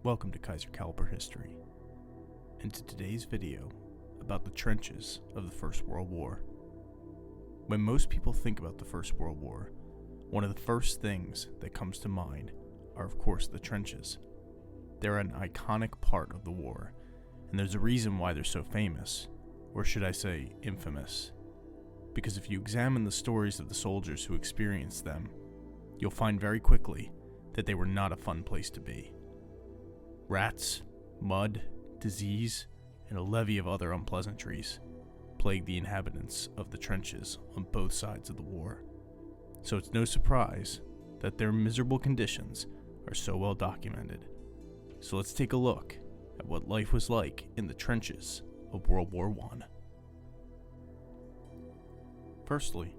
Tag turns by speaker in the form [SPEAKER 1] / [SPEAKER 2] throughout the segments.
[SPEAKER 1] Welcome to Kaiser Caliber History, and to today's video about the trenches of the First World War. When most people think about the First World War, one of the first things that comes to mind are of course the trenches. They're an iconic part of the war, and there's a reason why they're so famous, or should I say infamous. Because if you examine the stories of the soldiers who experienced them, you'll find very quickly that they were not a fun place to be. Rats, mud, disease, and a levy of other unpleasantries plagued the inhabitants of the trenches on both sides of the war. So it's no surprise that their miserable conditions are so well documented. So let's take a look at what life was like in the trenches of World War I. Firstly,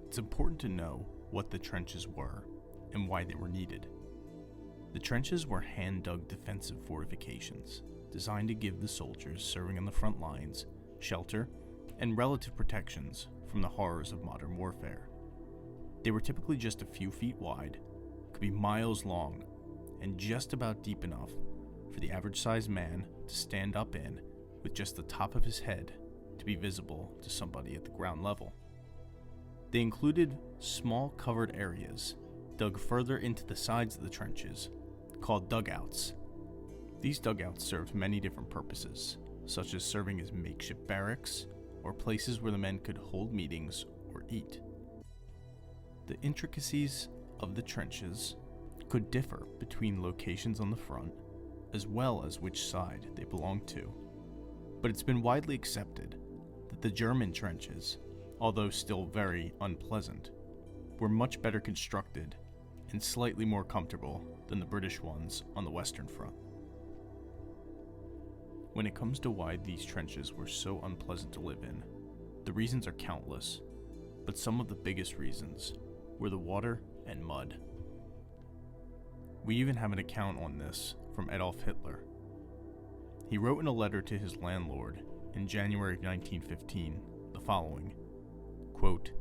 [SPEAKER 1] it's important to know what the trenches were and why they were needed. The trenches were hand-dug defensive fortifications designed to give the soldiers serving on the front lines shelter and relative protections from the horrors of modern warfare. They were typically just a few feet wide, could be miles long, and just about deep enough for the average-sized man to stand up in with just the top of his head to be visible to somebody at the ground level. They included small covered areas dug further into the sides of the trenches called dugouts. These dugouts served many different purposes, such as serving as makeshift barracks or places where the men could hold meetings or eat. The intricacies of the trenches could differ between locations on the front, as well as which side they belonged to. But it's been widely accepted that the German trenches, although still very unpleasant, were much better constructed and slightly more comfortable than the British ones on the Western Front. When it comes to why these trenches were so unpleasant to live in, the reasons are countless, but some of the biggest reasons were the water and mud. We even have an account on this from Adolf Hitler. He wrote in a letter to his landlord in January of 1915 the following, quote,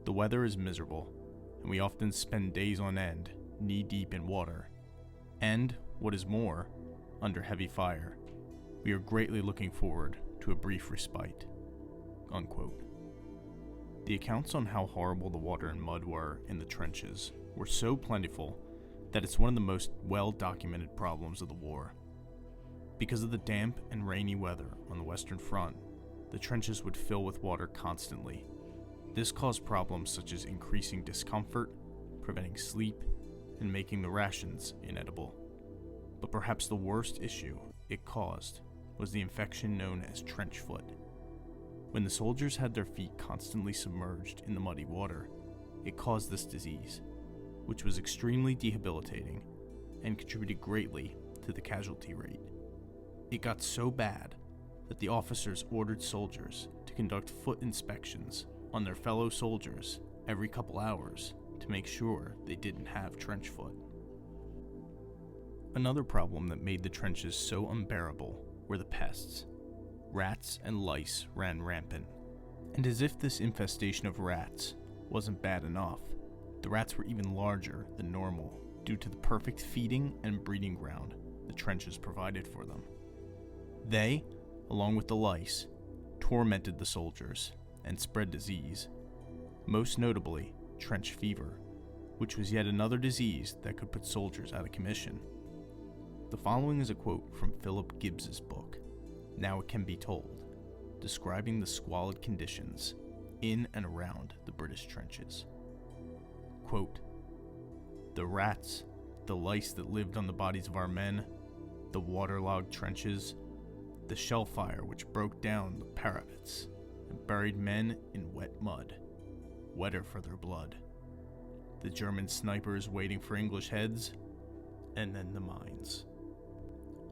[SPEAKER 1] "The weather is miserable, and we often spend days on end knee-deep in water, and, what is more, under heavy fire. We are greatly looking forward to a brief respite." Unquote. The accounts on how horrible the water and mud were in the trenches were so plentiful that it's one of the most well-documented problems of the war. Because of the damp and rainy weather on the Western Front, the trenches would fill with water constantly. This caused problems such as increasing discomfort, preventing sleep, and making the rations inedible. But perhaps the worst issue it caused was the infection known as trench foot. When the soldiers had their feet constantly submerged in the muddy water, it caused this disease, which was extremely debilitating and contributed greatly to the casualty rate. It got so bad that the officers ordered soldiers to conduct foot inspections on their fellow soldiers every couple hours to make sure they didn't have trench foot. Another problem that made the trenches so unbearable were the pests. Rats and lice ran rampant, and as if this infestation of rats wasn't bad enough, the rats were even larger than normal due to the perfect feeding and breeding ground the trenches provided for them. They, along with the lice, tormented the soldiers and spread disease, most notably trench fever, which was yet another disease that could put soldiers out of commission. The following is a quote from Philip Gibbs's book, Now It Can Be Told, describing the squalid conditions in and around the British trenches. Quote, "The rats, the lice that lived on the bodies of our men, the waterlogged trenches, the shell fire which broke down the parapets and buried men in wet mud, wetter for their blood, the German snipers waiting for English heads, and then the mines."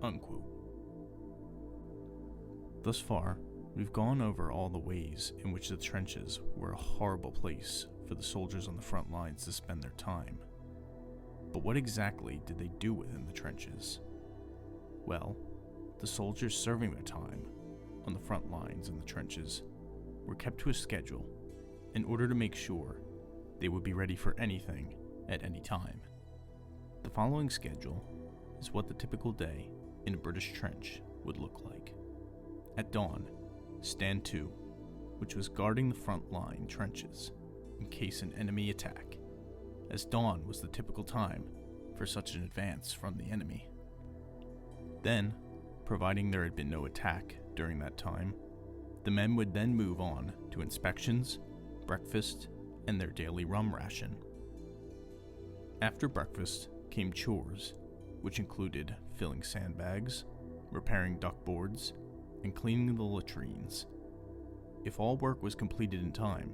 [SPEAKER 1] Unquote. Thus far, we've gone over all the ways in which the trenches were a horrible place for the soldiers on the front lines to spend their time. But what exactly did they do within the trenches? Well, the soldiers serving their time on the front lines in the trenches were kept to a schedule in order to make sure they would be ready for anything at any time. The following schedule is what the typical day in a British trench would look like. At dawn, Stand 2, which was guarding the front line trenches in case an enemy attack, as dawn was the typical time for such an advance from the enemy. Then, providing there had been no attack during that time, the men would then move on to inspections, breakfast, and their daily rum ration. After breakfast came chores, which included filling sandbags, repairing duckboards, and cleaning the latrines. If all work was completed in time,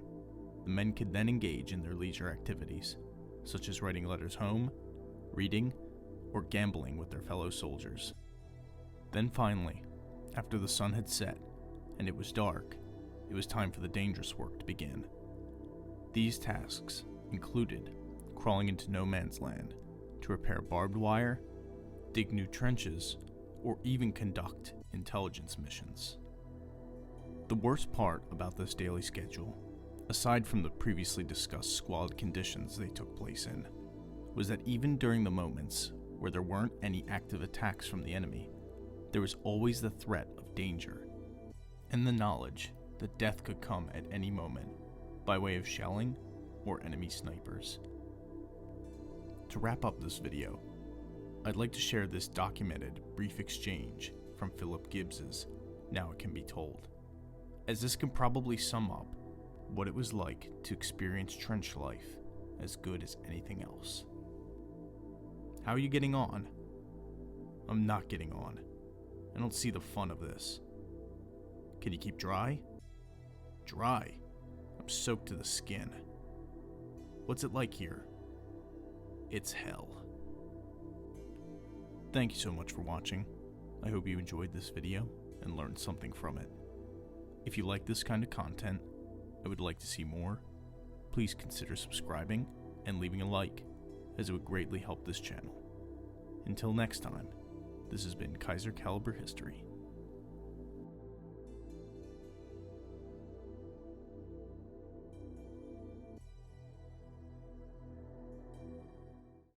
[SPEAKER 1] the men could then engage in their leisure activities, such as writing letters home, reading, or gambling with their fellow soldiers. Then finally, after the sun had set and it was dark, it was time for the dangerous work to begin. These tasks included crawling into no man's land to repair barbed wire, dig new trenches, or even conduct intelligence missions. The worst part about this daily schedule, aside from the previously discussed squalid conditions they took place in, was that even during the moments where there weren't any active attacks from the enemy, there was always the threat of danger, and the knowledge that death could come at any moment by way of shelling or enemy snipers. To wrap up this video, I'd like to share this documented brief exchange from Philip Gibbs's Now It Can Be Told, as this can probably sum up what it was like to experience trench life as good as anything else. How are you getting on? I'm not getting on. I don't see the fun of this. Can you keep dry? Dry. I'm soaked to the skin. What's it like here? It's hell. Thank you so much for watching. I hope you enjoyed this video and learned something from it. If you like this kind of content and would like to see more, please consider subscribing and leaving a like, as it would greatly help this channel. Until next time, this has been Kaiser Caliber History.